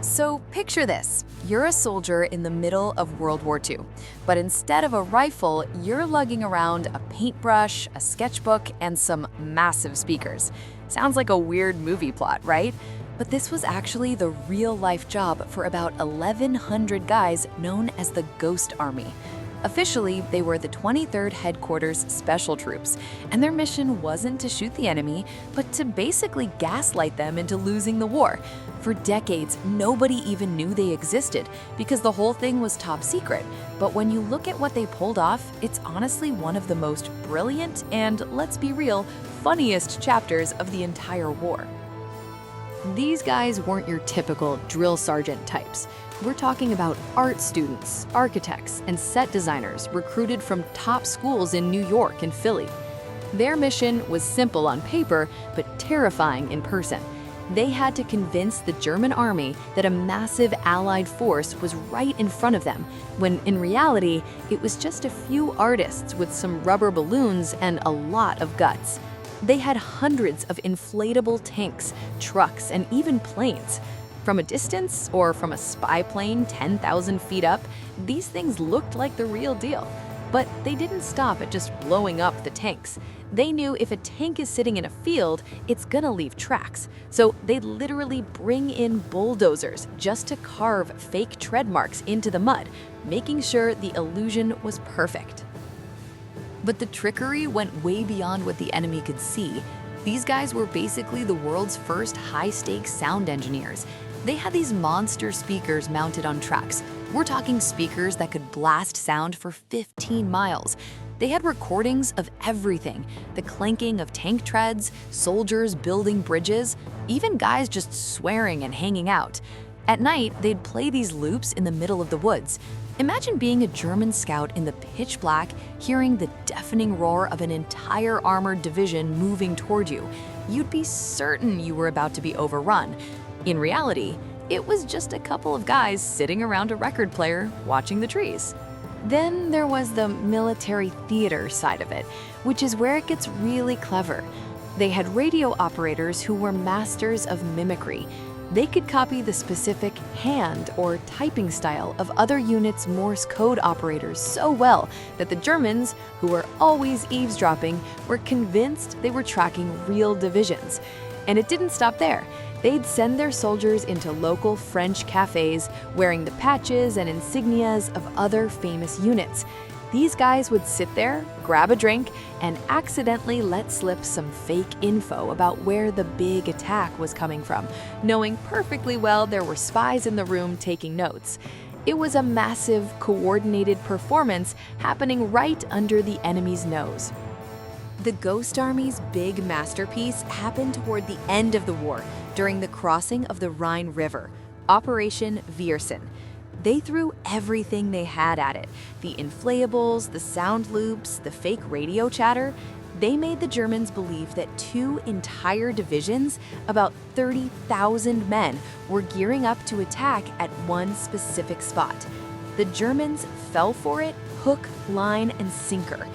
So picture this. You're a soldier in the middle of World War II, but instead of a rifle, you're lugging around a paintbrush, a sketchbook, and some massive speakers. Sounds like a weird movie plot, right? But this was actually the real-life job for about 1,100 guys known as the Ghost Army. Officially, they were the 23rd Headquarters Special Troops, and their mission wasn't to shoot the enemy, but to basically gaslight them into losing the war. For decades, nobody even knew they existed because the whole thing was top secret. But when you look at what they pulled off, it's honestly one of the most brilliant and, let's be real, funniest chapters of the entire war. These guys weren't your typical drill sergeant types. We're talking about art students, architects, and set designers recruited from top schools in New York and Philly. Their mission was simple on paper, but terrifying in person. They had to convince the German army that a massive Allied force was right in front of them, when in reality, it was just a few artists with some rubber balloons and a lot of guts. They had hundreds of inflatable tanks, trucks, and even planes. From a distance, or from a spy plane 10,000 feet up, these things looked like the real deal. But they didn't stop at just blowing up the tanks. They knew if a tank is sitting in a field, it's gonna leave tracks. So they'd literally bring in bulldozers just to carve fake tread marks into the mud, making sure the illusion was perfect. But the trickery went way beyond what the enemy could see. These guys were basically the world's first high-stakes sound engineers. They had these monster speakers mounted on trucks. We're talking speakers that could blast sound for 15 miles. They had recordings of everything: the clanking of tank treads, soldiers building bridges, even guys just swearing and hanging out. At night, they'd play these loops in the middle of the woods. Imagine being a German scout in the pitch black, hearing the deafening roar of an entire armored division moving toward you. You'd be certain you were about to be overrun. In reality, it was just a couple of guys sitting around a record player watching the trees. Then there was the military theater side of it, which is where it gets really clever. They had radio operators who were masters of mimicry. They could copy the specific hand or typing style of other units' Morse code operators so well that the Germans, who were always eavesdropping, were convinced they were tracking real divisions. And it didn't stop there. They'd send their soldiers into local French cafes wearing the patches and insignias of other famous units. These guys would sit there, grab a drink, and accidentally let slip some fake info about where the big attack was coming from, knowing perfectly well there were spies in the room taking notes. It was a massive, coordinated performance happening right under the enemy's nose. The Ghost Army's big masterpiece happened toward the end of the war, during the crossing of the Rhine River, Operation Viersen. They threw everything they had at it: the inflatables, the sound loops, the fake radio chatter. They made the Germans believe that two entire divisions, about 30,000 men, were gearing up to attack at one specific spot. The Germans fell for it hook, line, and sinker.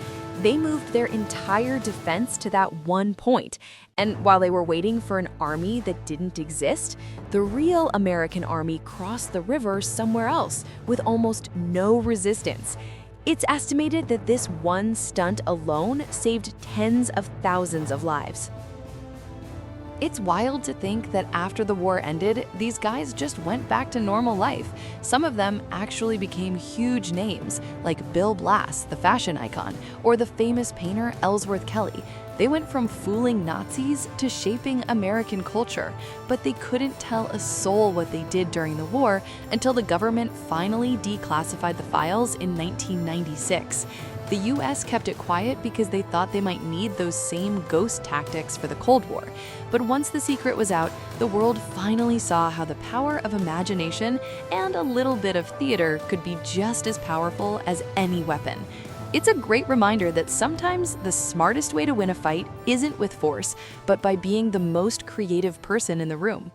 They moved their entire defense to that one point. And while they were waiting for an army that didn't exist, the real American army crossed the river somewhere else with almost no resistance. It's estimated that this one stunt alone saved tens of thousands of lives. It's wild to think that after the war ended, these guys just went back to normal life. Some of them actually became huge names, like Bill Blass, the fashion icon, or the famous painter Ellsworth Kelly. They went from fooling Nazis to shaping American culture, but they couldn't tell a soul what they did during the war until the government finally declassified the files in 1996. The US kept it quiet because they thought they might need those same ghost tactics for the Cold War. But once the secret was out, the world finally saw how the power of imagination and a little bit of theater could be just as powerful as any weapon. It's a great reminder that sometimes the smartest way to win a fight isn't with force, but by being the most creative person in the room.